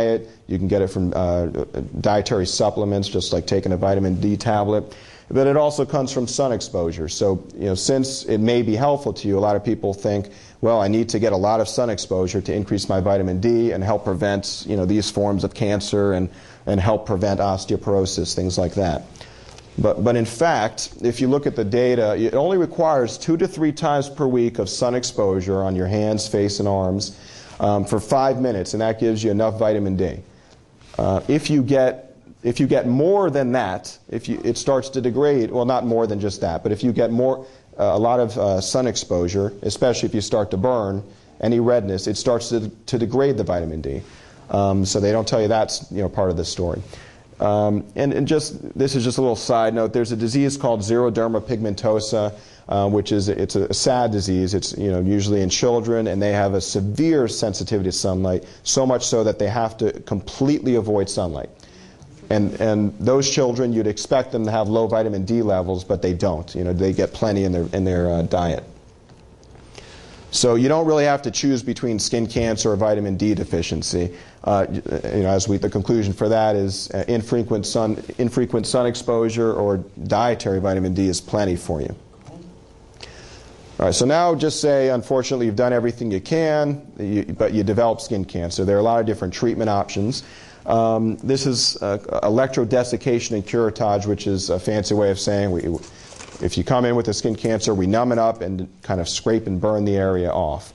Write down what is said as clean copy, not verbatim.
diet. You can get it from dietary supplements, just like taking a vitamin D tablet. But it also comes from sun exposure. So, since it may be helpful to you, a lot of people think, well, I need to get a lot of sun exposure to increase my vitamin D and help prevent, these forms of cancer and help prevent osteoporosis, things like that. But in fact, if you look at the data, it only requires 2 to 3 times per week of sun exposure on your hands, face, and arms for 5 minutes, and that gives you enough vitamin D. If you get more than that, it starts to degrade. Well, not more than just that, but if you get a lot of sun exposure, especially if you start to burn, any redness, it starts to degrade the vitamin D. So they don't tell you that's part of the story. And this is just a little side note. There's a disease called xeroderma pigmentosa, which is it's a sad disease. It's usually in children, and they have a severe sensitivity to sunlight, so much so that they have to completely avoid sunlight. And those children, you'd expect them to have low vitamin D levels, but they don't. They get plenty in their diet. So you don't really have to choose between skin cancer or vitamin D deficiency. The conclusion for that is infrequent sun exposure or dietary vitamin D is plenty for you. All right, so now just say, unfortunately, you've done everything you can, but you develop skin cancer. There are a lot of different treatment options. This is electrodesiccation and curettage, which is a fancy way of saying if you come in with a skin cancer, we numb it up and kind of scrape and burn the area off.